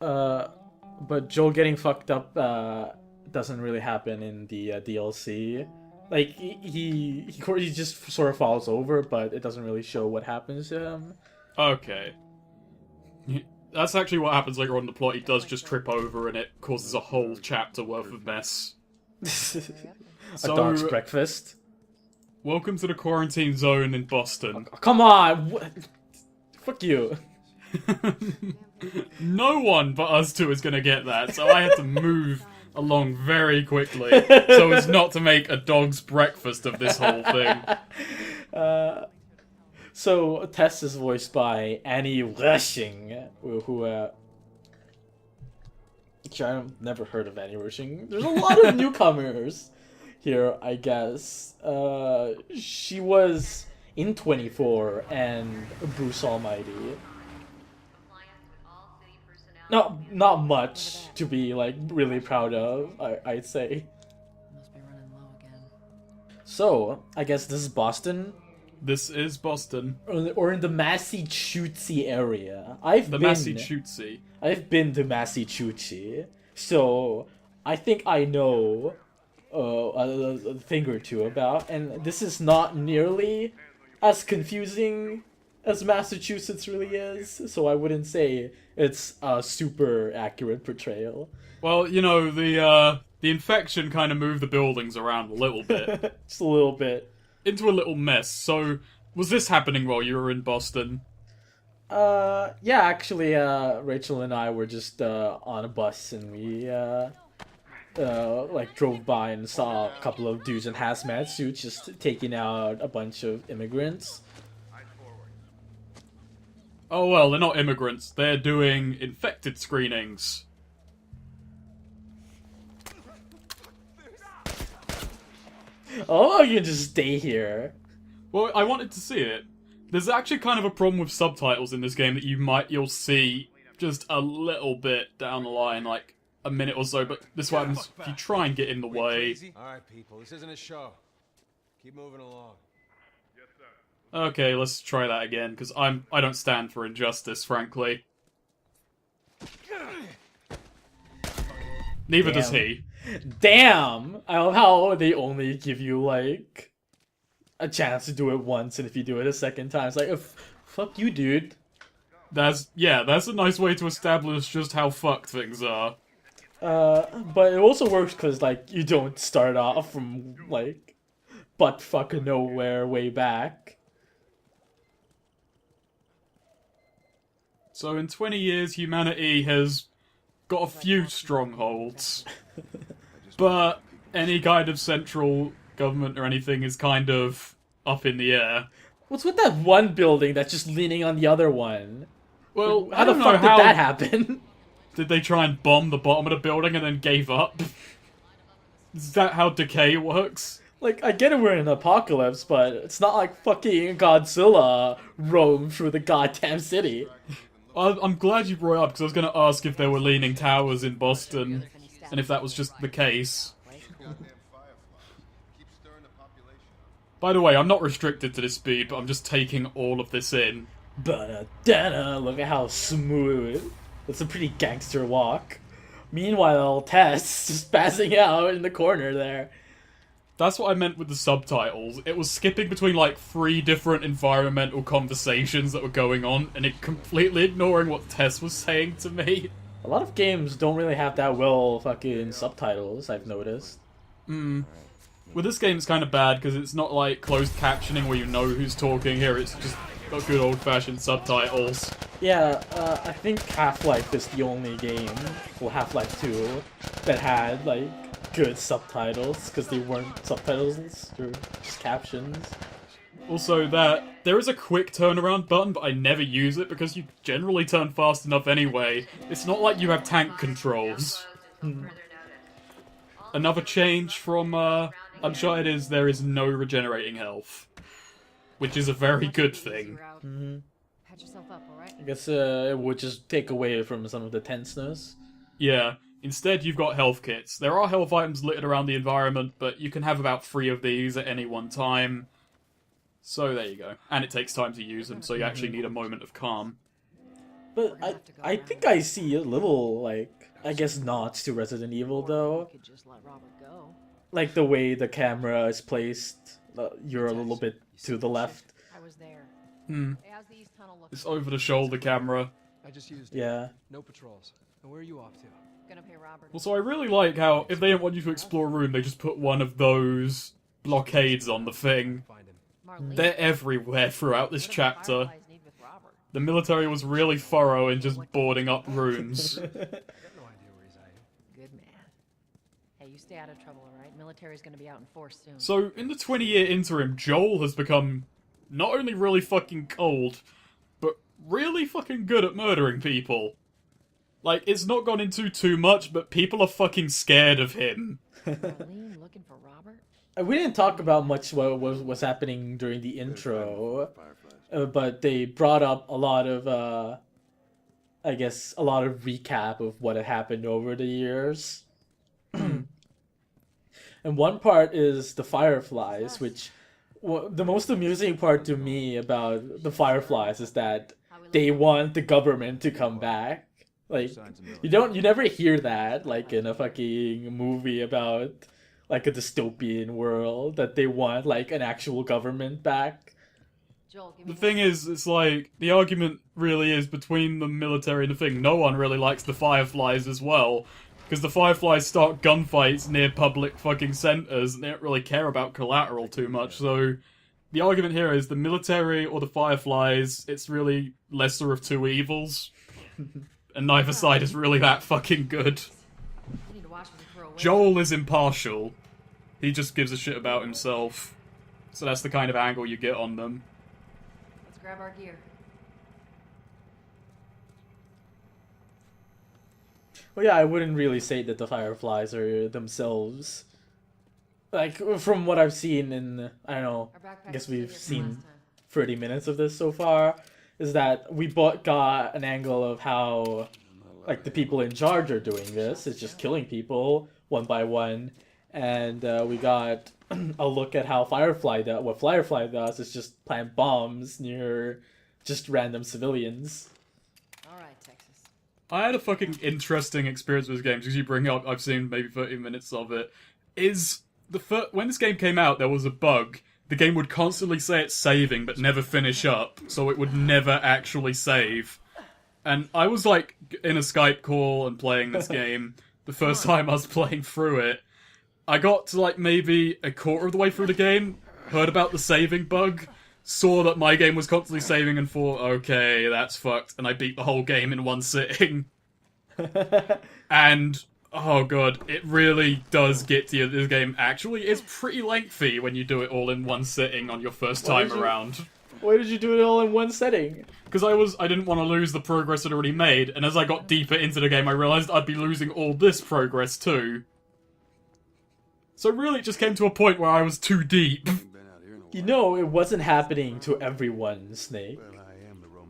Uh, but Joel getting fucked up doesn't really happen in the DLC. Like he just sort of falls over, but it doesn't really show what happens to him. Okay. That's actually what happens later on in the plot. He does just trip over and it causes a whole chapter worth of mess. A dog's So, breakfast. welcome to the quarantine zone in Boston. Oh, come on! Fuck you. No one but us two is gonna get that, so I had to move along very quickly so as not to make a dog's breakfast of this whole thing. So Tess is voiced by Annie Rushing, who actually, I've never heard of Annie Rushing. There's a lot of newcomers here, I guess. She was in 24 and Bruce Almighty. No, not much to be like really proud of, I'd say. Must be running low again. So, I guess this is Boston, This is Boston. or in the Massachusetts area. The Massachusetts. I've been to Massachusetts, so I think I know a thing or two about. And this is not nearly as confusing as Massachusetts really is. So I wouldn't say it's a super accurate portrayal. Well, you know, the infection kind of moved the buildings around a little bit. Just a little bit. Into a little mess. So, was this happening while you were in Boston? Yeah, actually, Rachel and I were just on a bus and we like drove by and saw a couple of dudes in hazmat suits just taking out a bunch of immigrants. Oh well, they're not immigrants. They're doing infected screenings. Oh, you can just stay here. Well, I wanted to see it. There's actually kind of a problem with subtitles in this game that you'll see just a little bit down the line, like a minute or so, but this what happens if you try and get in the way. Alright, people, this isn't a show. Keep moving along. Okay, let's try that again, because I don't stand for injustice, frankly. Neither does Damn. he. Damn! I love how they only give you, like, a chance to do it once, and if you do it a second time, it's like, fuck you, dude. That's a nice way to establish just how fucked things are. But it also works because, like, you don't start off from, like, butt fuck nowhere way back. So in 20 years, humanity has got a few strongholds. But any kind of central government or anything is kind of up in the air. What's with that one building that's just leaning on the other one? Well, How I the don't fuck know did how that happen? did they try and bomb the bottom of the building and then gave up? Is that how decay works? Like, I get it we're in an apocalypse, but it's not like fucking Godzilla roamed through the goddamn city. I'm glad you brought it up because I was going to ask if there were leaning towers in Boston and if that was just the case. By the way, I'm not restricted to this speed, but I'm just taking all of this in. Ba-da-da-da, look at how smooth. That's a pretty gangster walk. Meanwhile, Tess just passing out in the corner there. That's what I meant with the subtitles. It was skipping between like 3 different environmental conversations that were going on, and it completely ignoring what Tess was saying to me. A lot of games don't really have that well fucking subtitles, I've noticed. With this game, it's kind of bad because it's not like closed captioning where you know who's talking. Here, it's just got good old-fashioned subtitles. Yeah, I think Half-Life is the only game, well, Half-Life 2, that had, like, good subtitles, because they weren't subtitles, they were just captions. Also, there is a quick turnaround button, but I never use it because you generally turn fast enough anyway. It's not like you have tank controls. Another change from Uncharted is there is no regenerating health, which is a very good thing. Patch yourself up, alright? I guess it would just take away from some of the tenseness. Yeah. Instead, you've got health kits. There are health items littered around the environment, but you can have about 3 of these at any one time. So there you go. And it takes time to use them, so you actually need a moment of calm. But gonna have to go I around think it. I see a little, like, I guess nods to Resident Evil, Or though. we could just let Robert go. Like the way the camera is placed. You're a Tex, little bit you to see the that left. I was there. Hmm. Hey, how's the east tunnel look? It's over the shoulder camera. I just used it. Yeah. No patrols. And where are you off to? Gonna pay Robert. Also, I really like how if they don't want you to explore a room, they just put one of those blockades on the thing. Find him. Marlene. They're everywhere throughout this What do the chapter. Fireflies need with Robert? The military was really thorough in just boarding up rooms. I got no idea where he's hiding. Good man. Hey, you stay out of trouble, alright? Military's gonna be out in force soon. So, in the 20-year interim, Joel has become not only really fucking cold, but really fucking good at murdering people. Like, it's not gone into too much, but people are fucking scared of him. Marlene looking for Robert? We didn't talk about much what was happening during the intro, but they brought up a lot of, I guess, a lot of recap of what had happened over the years. And one part is the Fireflies, which the most amusing part to me about the Fireflies is that they want the government to come back. Like, you never hear that, like, in a fucking movie about, like, a dystopian world, that they want, like, an actual government back. Joel, give me The thing is, it's like, the argument really is between the military and the thing. No one really likes the Fireflies as well, because the Fireflies start gunfights near public fucking centers, and they don't really care about collateral too much, so the argument here is the military or the Fireflies, it's really lesser of two evils, and neither side is really that fucking good. You need to watch me throw away. Joel is impartial. He just gives a shit about himself. So that's the kind of angle you get on them. Let's grab our gear. Well, yeah, I wouldn't really say that the Fireflies are themselves. Like, from what I've seen in, I don't know, Our backpacks I guess were still we've here from seen last time. 30 minutes of this so far, is that we got an angle of how, like, the people in charge are doing this. It's just killing people one by one. And we got a look at how what Firefly does is just plant bombs near just random civilians. Alright, Texas. I had a fucking interesting experience with this game, because you bring up, I've seen maybe 30 minutes of it, is when this game came out, there was a bug. The game would constantly say it's saving, but never finish up, so it would never actually save. And I was, like, in a Skype call and playing this game, the first time I was playing through it. I got to, like, maybe a quarter of the way through the game, heard about the saving bug, saw that my game was constantly saving and thought, okay, that's fucked, and I beat the whole game in one sitting. And, oh god, it really does get to you. This game actually is pretty lengthy when you do it all in one sitting on your first time around. Why did you do it all in one setting? Because I didn't want to lose the progress I'd already made, and as I got deeper into the game I realised I'd be losing all this progress too. So really it just came to a point where I was too deep. You know, it wasn't happening to everyone, Snake.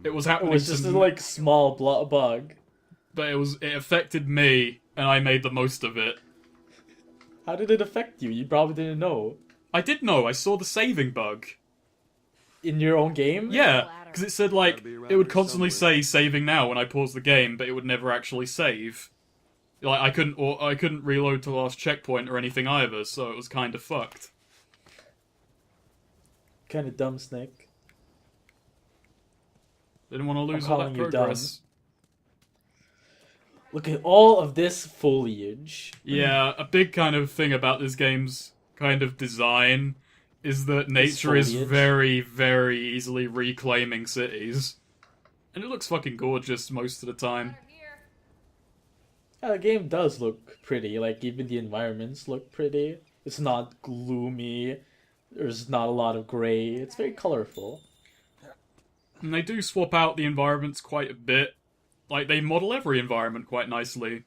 It was It happening was just to a, like, small bug. but it affected me, and I made the most of it. How did it affect you? You probably didn't know. I did know, I saw the saving bug. In your own game? Yeah, because it said, like, it would constantly say saving now when I paused the game, but it would never actually save. Like, I couldn't reload to the last checkpoint or anything either, so it was kind of fucked. Kinda dumb, Snake. Didn't want to lose I'm all that calling you progress. Look at all of this foliage. Yeah, a big kind of thing about this game's kind of design is that nature is foliage. very, very easily reclaiming cities. And it looks fucking gorgeous most of the time. Yeah, the game does look pretty. Like, even the environments look pretty. It's not gloomy. There's not a lot of gray. It's very colorful. And they do swap out the environments quite a bit. Like, they model every environment quite nicely.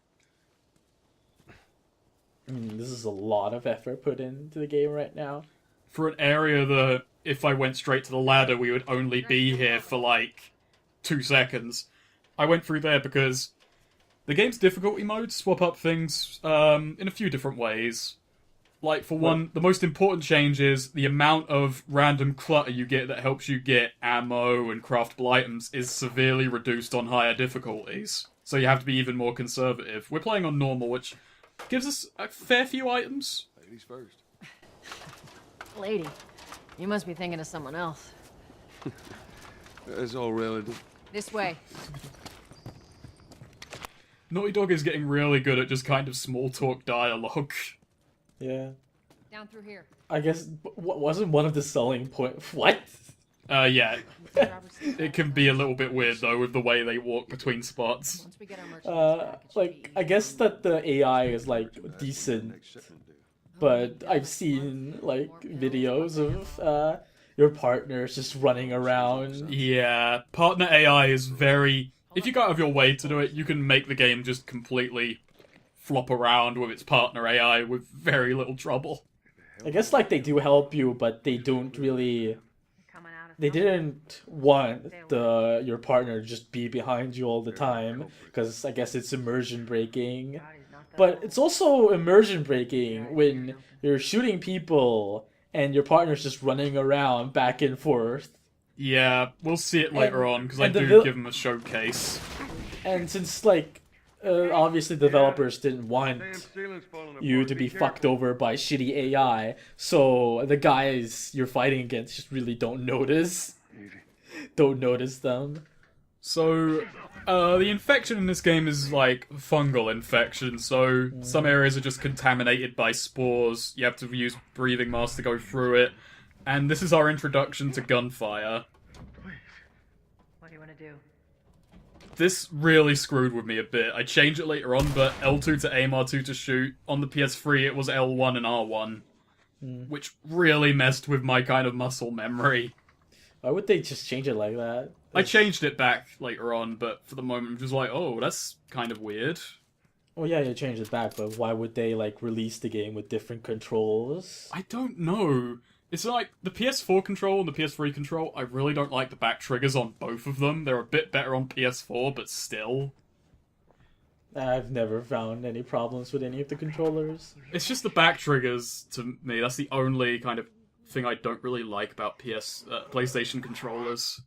I mean, this is a lot of effort put into the game right now. For an area that, if I went straight to the ladder, we would only be here for, like, 2 seconds. I went through there because the game's difficulty modes swap up things in a few different ways. Like, for one, the most important change is the amount of random clutter you get that helps you get ammo and craftable items is severely reduced on higher difficulties. So you have to be even more conservative. We're playing on normal, which gives us a fair few items. Ladies first. Lady, you must be thinking of someone else. That's all relative. This way. Naughty Dog is getting really good at just kind of small talk dialogue. Yeah. Down through here. I guess wasn't one of the selling point. What? Yeah. It can be a little bit weird though with the way they walk between spots. Once we get our merchandise back, it should Like be I guess that the AI is like decent, but I've seen like videos of your partners just running around. Yeah, partner AI is very... If you go out of your way to do it, you can make the game just completely flop around with its partner AI with very little trouble. I guess like they do help you, but they don't really. coming out of They didn't want your partner to just be behind you all the time because I guess it's immersion breaking. But it's also immersion breaking when you're shooting people and your partner's just running around back and forth. Yeah, we'll see it later on, because I and the do give them a showcase. And since like obviously developers didn't want you to be fucked over by shitty AI, so the guys you're fighting against just really don't notice them. So, the infection in this game is like fungal infection, so some areas are just contaminated by spores. You have to use breathing masks to go through it. And this is our introduction to gunfire. What do you want to do? This really screwed with me a bit. I changed it later on, but L2 to aim, R2 to shoot. On the PS3 it was L1 and R1. Which really messed with my kind of muscle memory. Why would they just change it like that? I changed it back later on, but for the moment I'm just like, oh, that's kind of weird. Well, yeah, you changed it back, but why would they like release the game with different controls? I don't know. It's like, the PS4 control and the PS3 control, I really don't like the back triggers on both of them. They're a bit better on PS4, but still. I've never found any problems with any of the controllers. It's just the back triggers, to me. That's the only kind of thing I don't really like about PlayStation controllers.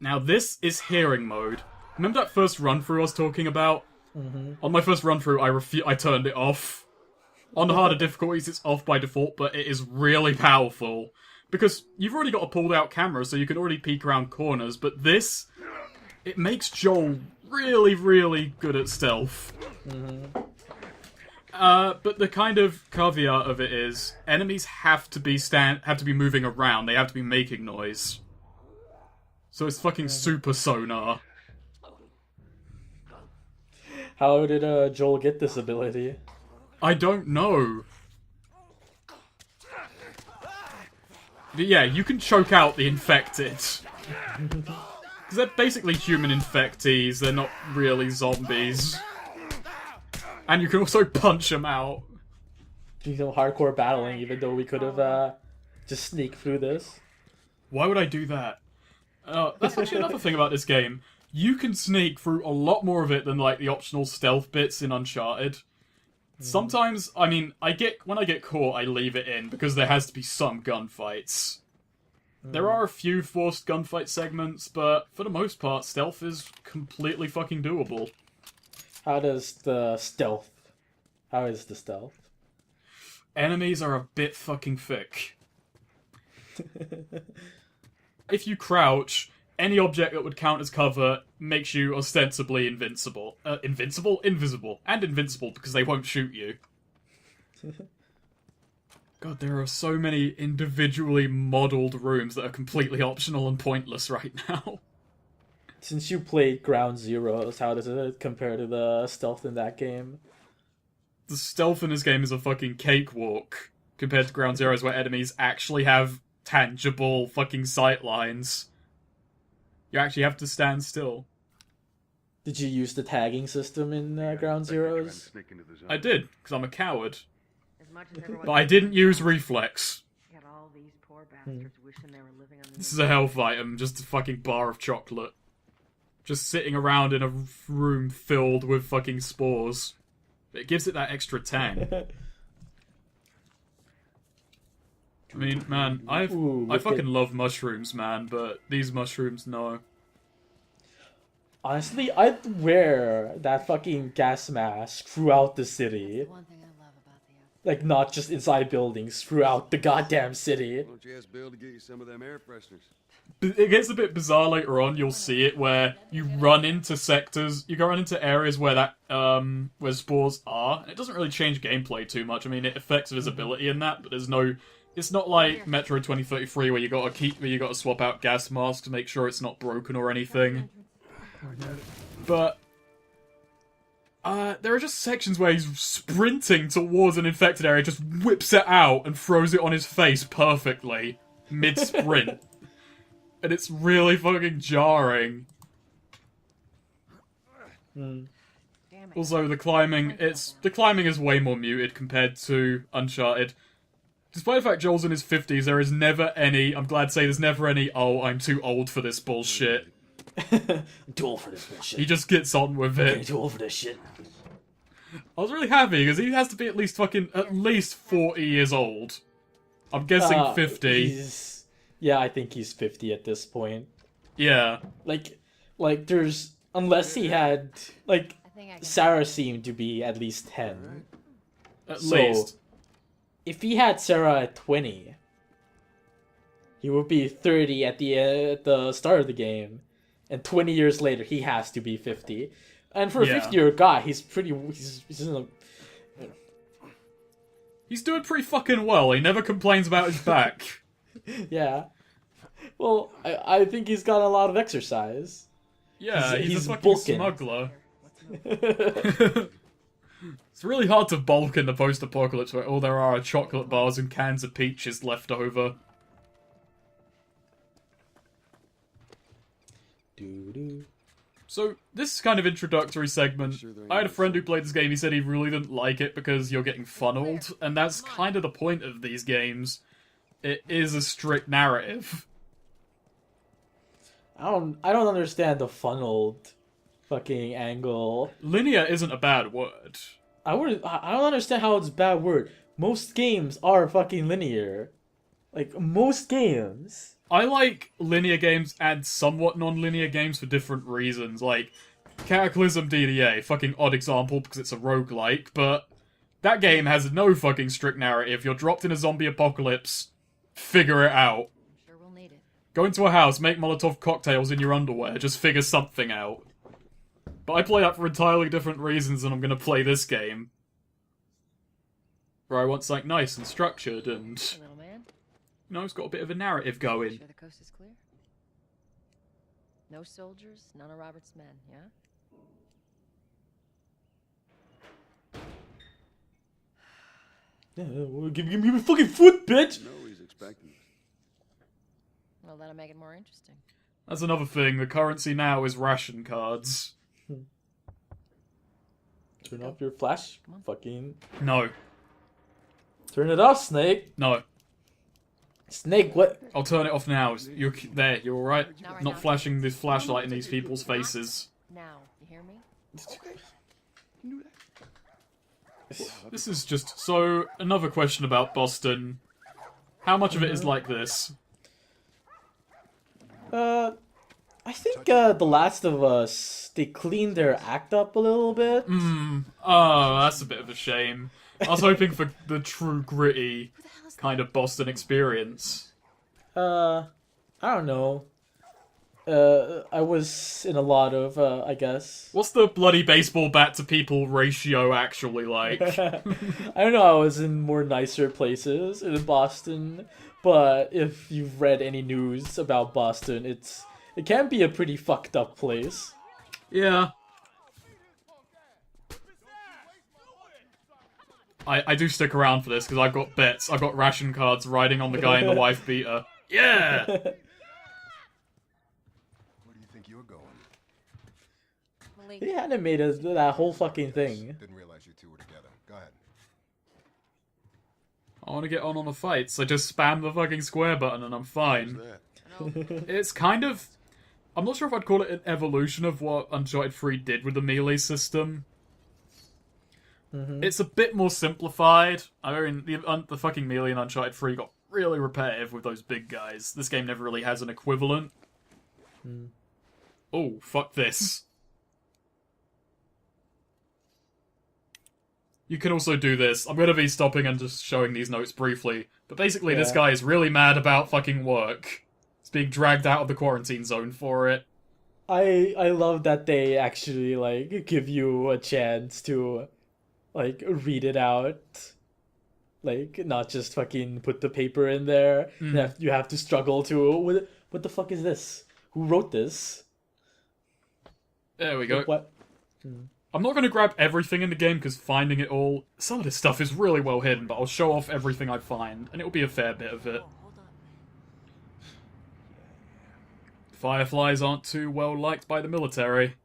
Now, this is hearing mode. Remember that first run-through I was talking about? Mm-hmm. On my first run-through, I turned it off. On the harder difficulties, it's off by default, but it is really powerful. Because you've already got a pulled-out camera, so you can already peek around corners, but this, it makes Joel really, really good at stealth. Mm-hmm. But the kind of caveat of it is, enemies have to be moving around, they have to be making noise. So it's fucking super sonar. How did Joel get this ability? I don't know. But yeah, you can choke out the infected. Because they're basically human infectees, they're not really zombies. And you can also punch them out. You know, hardcore battling, even though we could have just sneaked through this. Why would I do that? That's actually another thing about this game. You can sneak through a lot more of it than like the optional stealth bits in Uncharted. Sometimes, I mean, when I get caught, I leave it in, because there has to be some gunfights. There are a few forced gunfight segments, but for the most part, stealth is completely fucking doable. How is the stealth? Enemies are a bit fucking thick. If you crouch, any object that would count as cover makes you ostensibly invincible. Invisible. And invincible, because they won't shoot you. God, there are so many individually modelled rooms that are completely optional and pointless right now. Since you played Ground Zeroes, how does it compare to the stealth in that game? The stealth in this game is a fucking cakewalk, compared to Ground Zeroes, where enemies actually have tangible fucking sight lines. You actually have to stand still. Did you use the tagging system in Ground Zeroes? I did, because I'm a coward. As much as everyone But I didn't use reflex. got all these poor bastards wishing they were living on the This is a health item, just a fucking bar of chocolate. Just sitting around in a room filled with fucking spores. It gives it that extra tang. I mean, man, I look fucking at- love mushrooms, man, but these mushrooms, no. Honestly, I'd wear that fucking gas mask throughout the city. One thing I love about the outfit. Like, not just inside buildings, throughout the goddamn city. Why don't you ask Bill to get you some of them air fresheners? It gets a bit bizarre later on. You'll see it where you run into sectors, you go run into areas where where spores are. It doesn't really change gameplay too much. I mean, it affects visibility in that, but there's no. It's not like Metro 2033 where you gotta swap out gas masks to make sure it's not broken or anything. But there are just sections where he's sprinting towards an infected area, just whips it out and throws it on his face perfectly mid-sprint. And it's really fucking jarring. Damn it. Also, the climbing is way more muted compared to Uncharted. Despite the fact Joel's in his 50s, there is never any, I'm glad to say there's never any, oh, I'm too old for this bullshit. I'm too old for this bullshit. He just gets on with I'm it. too old for this shit. I was really happy, because he has to be at least 40 years old. I'm guessing 50. Yeah, I think he's 50 at this point. Yeah. Like there's, unless he had, like, I think I can. Sarah seemed to be at least 10. At So- least. If he had Sarah at 20, he would be 30 at the start of the game, and 20 years later he has to be 50. And for a Yeah. 50-year guy, he's in a, He's doing pretty fucking well. He never complains about his back. yeah. Well, I think he's got a lot of exercise. Yeah, he's he's a fucking bulking. smuggler. Yeah, It's really hard to bulk in the post-apocalypse where all there are chocolate bars and cans of peaches left over. So, this kind of introductory segment, I had a friend who played this game, he said he really didn't like it because you're getting funneled, and that's kind of the point of these games. It is a strict narrative. I don't understand the funneled fucking angle. Linear isn't a bad word. I don't understand how it's a bad word. Most games are fucking linear. Like, most games. I like linear games and somewhat non-linear games for different reasons. Like, Cataclysm DDA, fucking odd example because it's a roguelike, but that game has no fucking strict narrative. You're dropped in a zombie apocalypse, figure it out. I'm sure we'll need it. Go into a house, make Molotov cocktails in your underwear, just figure something out. But I play that for entirely different reasons than I'm gonna play this game. Where I want something nice and structured and, Hey, little man. you know, it's got a bit of a narrative going. Sure the coast is clear? No soldiers, none of Robert's men, yeah? Yeah, well, give me fucking food, bitch! No, he's expecting us. Well, that'll make it more interesting. That's another thing, the currency now is ration cards. Turn off your flash. Fucking No. turn it off, Snake. No. Snake, what? I'll turn it off now. You're alright? Not right Not now. flashing this flashlight in these people's faces. Now, you hear me? Okay. You knew that. This is just... So, another question about Boston. How much of it is like this? I think The Last of Us, they cleaned their act up a little bit. Oh, that's a bit of a shame. I was hoping for the true gritty kind of Boston experience. I don't know. I was in a lot of, I guess. What's the bloody baseball bat to people ratio actually like? I don't know, I was in more nicer places in Boston, but if you've read any news about Boston, it can be a pretty fucked up place. Yeah. I do stick around for this because I've got bets. I've got ration cards riding on the guy in the wife beater. Yeah! Where do you think you're going? Malik, They animated that whole fucking thing. Didn't realize you two were together. Go ahead. I want to get on the fight, so just spam the fucking square button and I'm fine. Who's that? no, It's kind of... I'm not sure if I'd call it an evolution of what Uncharted 3 did with the melee system. It's a bit more simplified. I mean, the fucking melee in Uncharted 3 got really repetitive with those big guys. This game never really has an equivalent. Oh, fuck this. You can also do this. I'm going to be stopping and just showing these notes briefly. But basically, this Yeah. guy is really mad about fucking work. He's being dragged out of the quarantine zone for it. I love that they actually like give you a chance to like read it out. Like not just fucking put the paper in there. You have to struggle to what the fuck is this? Who wrote this? There we go. What? I'm not going to grab everything in the game because finding it all... Some of this stuff is really well hidden, but I'll show off everything I find, and it'll be a fair bit of it. Fireflies aren't too well liked by the military.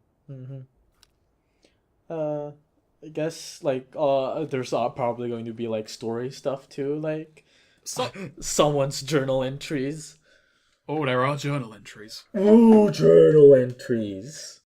I guess like there's probably going to be like story stuff too, like So... someone's journal entries. Oh, there are journal entries. Ooh, journal entries.